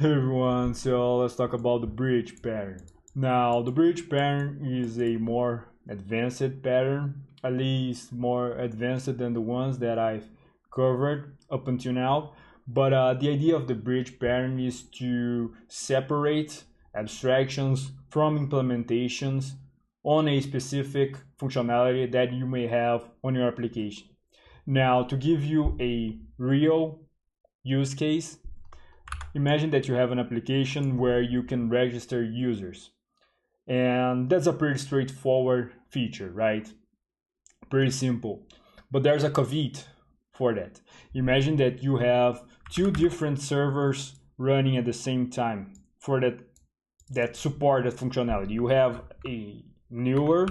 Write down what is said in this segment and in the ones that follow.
Hey everyone, so let's talk about the bridge pattern. Now, the bridge pattern is a more advanced pattern, at least more advanced than the ones that I've covered up until now. But the idea of the bridge pattern is to separate abstractions from implementations on a specific functionality that you may have on your application. Now, to give you a real use case, imagine that you have an application where you can register users. And that's a pretty straightforward feature, right? Pretty simple. But there's a caveat for that. Imagine that you have two different servers running at the same time for that support that functionality. You have a newer,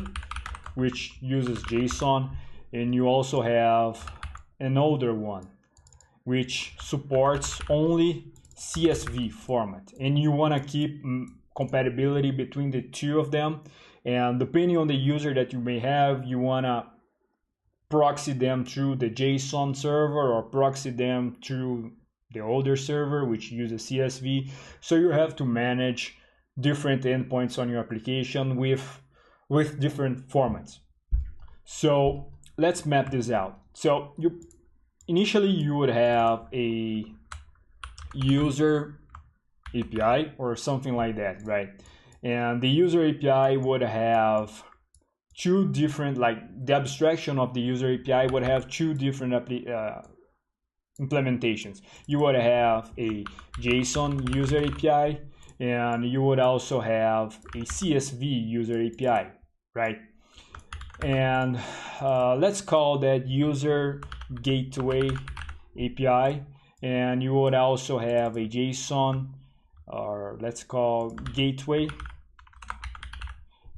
which uses JSON, and you also have an older one, which supports only CSV format, and you want to keep compatibility between the two of them. And depending on the user that you may have, you want to proxy them through the JSON server or proxy them through the older server, which uses CSV. So you have to manage different endpoints on your application with different formats. So let's map this out. So initially you would have a user API or something like that, right? And the user API would have two different, like the abstraction of the user API would have two different implementations. You would have a JSON user API, and you would also have a CSV user API, right? And let's call that user gateway API, and you would also have a JSON, or let's call gateway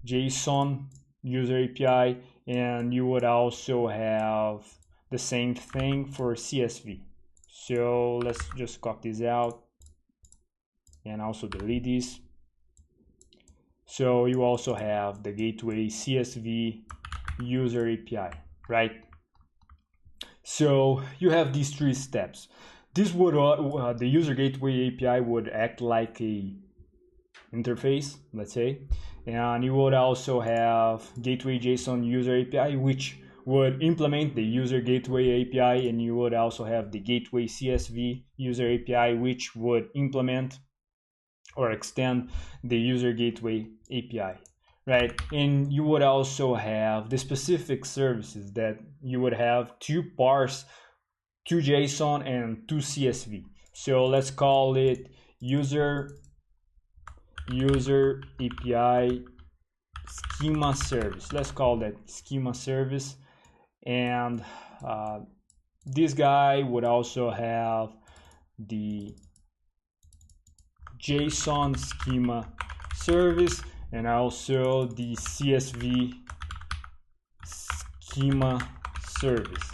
JSON user API, and you would also have the same thing for CSV. So let's just copy this out and also delete this. So you also have the gateway CSV user API, right? So you have these three steps. This would the user gateway API would act like a interface, let's say, and you would also have gateway JSON user API, which would implement the user gateway API, and you would also have the gateway CSV user API, which would implement or extend the user gateway API, right? And you would also have the specific services that you would have to parse to JSON and to CSV. So let's call it user API schema service. Let's call that schema service. And this guy would also have the JSON schema service and also the CSV schema service.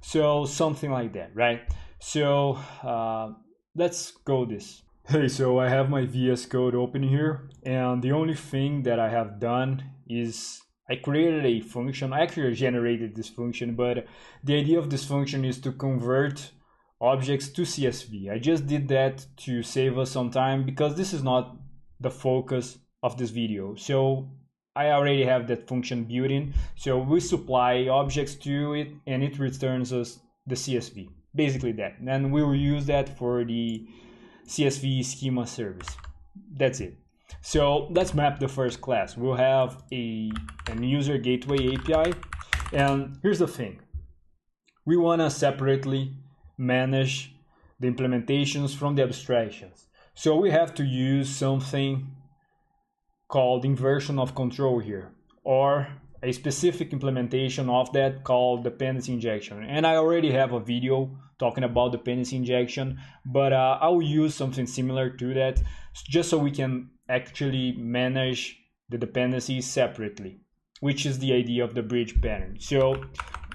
So something like that, right? So let's go this. Hey, so I have my VS Code open here, and the only thing that I have done is I created a function. I actually generated this function, but the idea of this function is to convert objects to CSV. I just did that to save us some time because this is not the focus of this video. So I already have that function built in. So we supply objects to it and it returns us the CSV. Basically that. And we will use that for the CSV schema service. That's it. So let's map the first class. We'll have an user gateway API. And here's the thing. We want to separately manage the implementations from the abstractions. So we have to use something called inversion of control here, or a specific implementation of that called dependency injection. And I already have a video talking about dependency injection, but I will use something similar to that just so we can actually manage the dependencies separately, which is the idea of the bridge pattern. So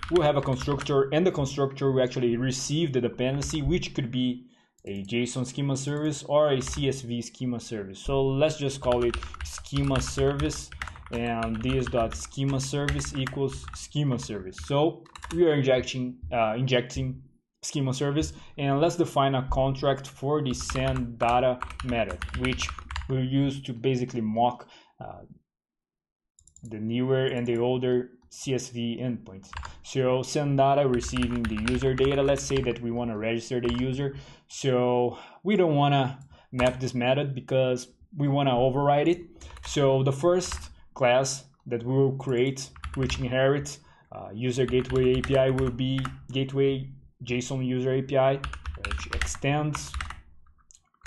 we'll have a constructor, and the constructor will actually receive the dependency, which could be a JSON schema service or a CSV schema service. So let's just call it schema service, and this dot schema service equals schema service. So we are injecting schema service, and let's define a contract for the send data method, which we'll use to basically mock the newer and the older CSV endpoints. So send data receiving the user data. Let's say that we want to register the user. So we don't want to map this method because we want to override it. So the first class that we will create, which inherits user gateway API, will be gateway JSON user API, which extends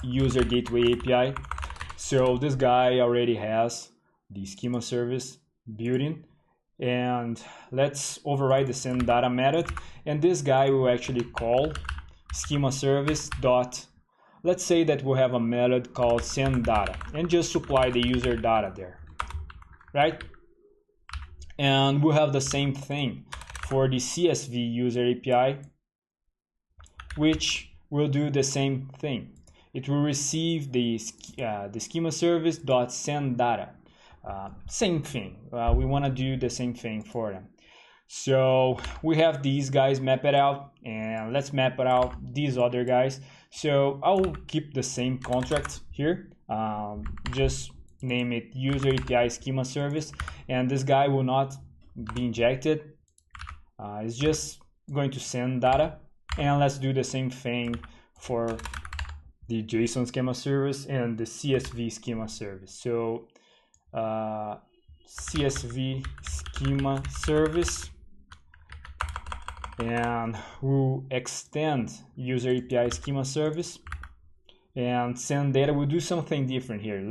user gateway API. So this guy already has the schema service built in, and let's override the send data method, and this guy will actually call schema service dot, let's say that we'll have a method called send data and just supply the user data there, right? And we'll have the same thing for the CSV user API, which will do the same thing. It will receive the schema service dot send data. Same thing. We want to do the same thing for them. So we have these guys mapped out, and let's map it out these other guys. So I'll keep the same contract here. Just name it user API schema service, and this guy will not be injected. It's just going to send data, and let's do the same thing for the JSON schema service and the CSV schema service. So CSV schema service, and we'll extend user API schema service, and send data. We'll do something different here,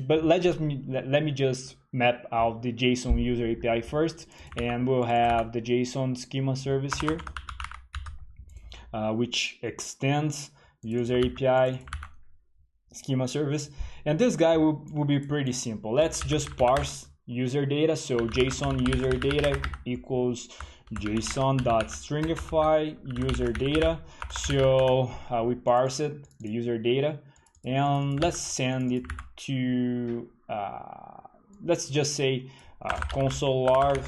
but let me just map out the JSON user API first, and we'll have the JSON schema service here, which extends user API schema service, and this guy will be pretty simple. Let's just parse user data. So JSON user data equals JSON.stringify user data. So we parse it, the user data, and let's send it to let's just say console log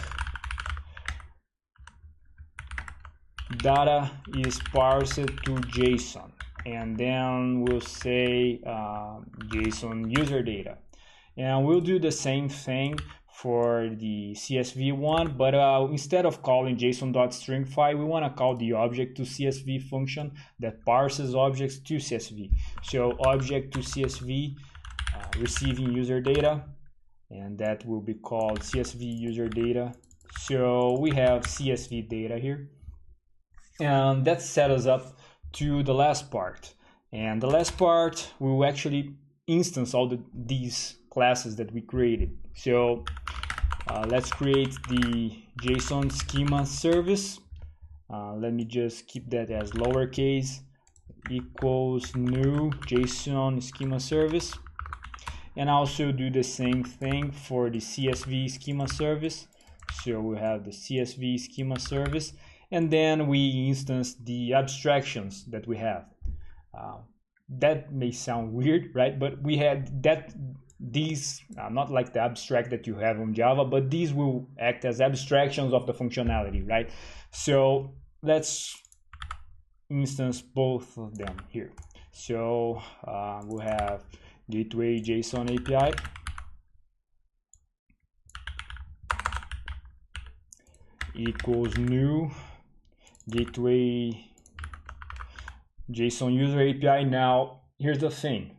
data is parsed to JSON, and then we'll say JSON user data, and we'll do the same thing for the CSV one, but instead of calling JSON.stringify, we want to call the object to CSV function that parses objects to CSV. So object to CSV receiving user data, and that will be called CSV user data. So we have CSV data here, and that set us up to the last part. And the last part will actually instance all these classes that we created. So let's create the JSON schema service. Let me just keep that as lowercase, equals new JSON schema service, and also do the same thing for the CSV schema service. So we have the CSV schema service, and then we instance the abstractions that we have. That may sound weird, right? But we had that. These not like the abstract that you have on Java, but these will act as abstractions of the functionality, right? So let's instance both of them here. So we'll have gateway JSON API equals new gateway JSON user API. Now here's the thing.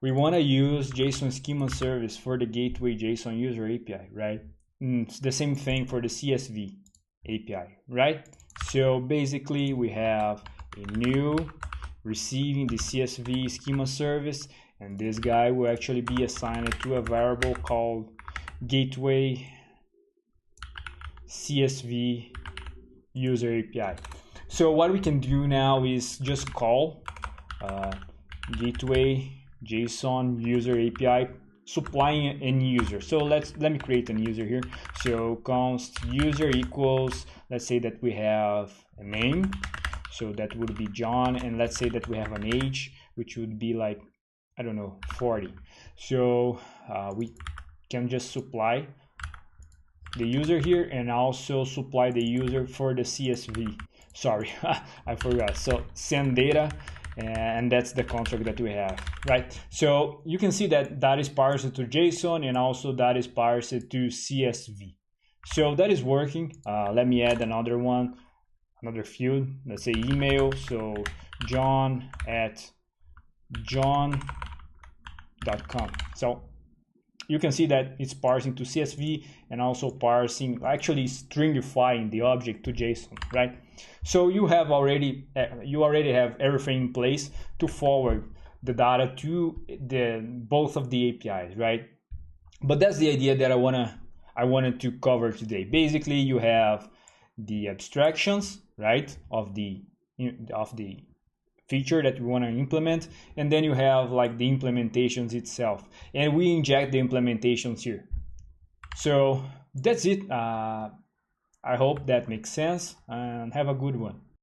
We want to use JSON schema service for the gateway JSON user API, right? It's the same thing for the CSV API, right? So basically we have a new receiving the CSV schema service, and this guy will actually be assigned to a variable called gateway CSV user API. So what we can do now is just call gateway JSON user API supplying an user. So let me create an user here. So const user equals, let's say that we have a name, so that would be John, and let's say that we have an age, which would be like, I don't know, 40. So we can just supply the user here and also supply the user for the CSV. sorry, I forgot. So send data, and that's the contract that we have, right? So you can see that that is parsed to JSON, and also that is parsed to CSV. So that is working. Let me add another one, another field. Let's say email. So john@john.com. So you can see that it's parsing to CSV and also parsing, actually stringifying the object to JSON, right? So you already have everything in place to forward the data to both of the APIs, right? But that's the idea that I wanted to cover today. Basically, you have the abstractions, right, of the feature that we want to implement, and then you have like the implementations itself, and we inject the implementations here. So that's it. I hope that makes sense, and have a good one.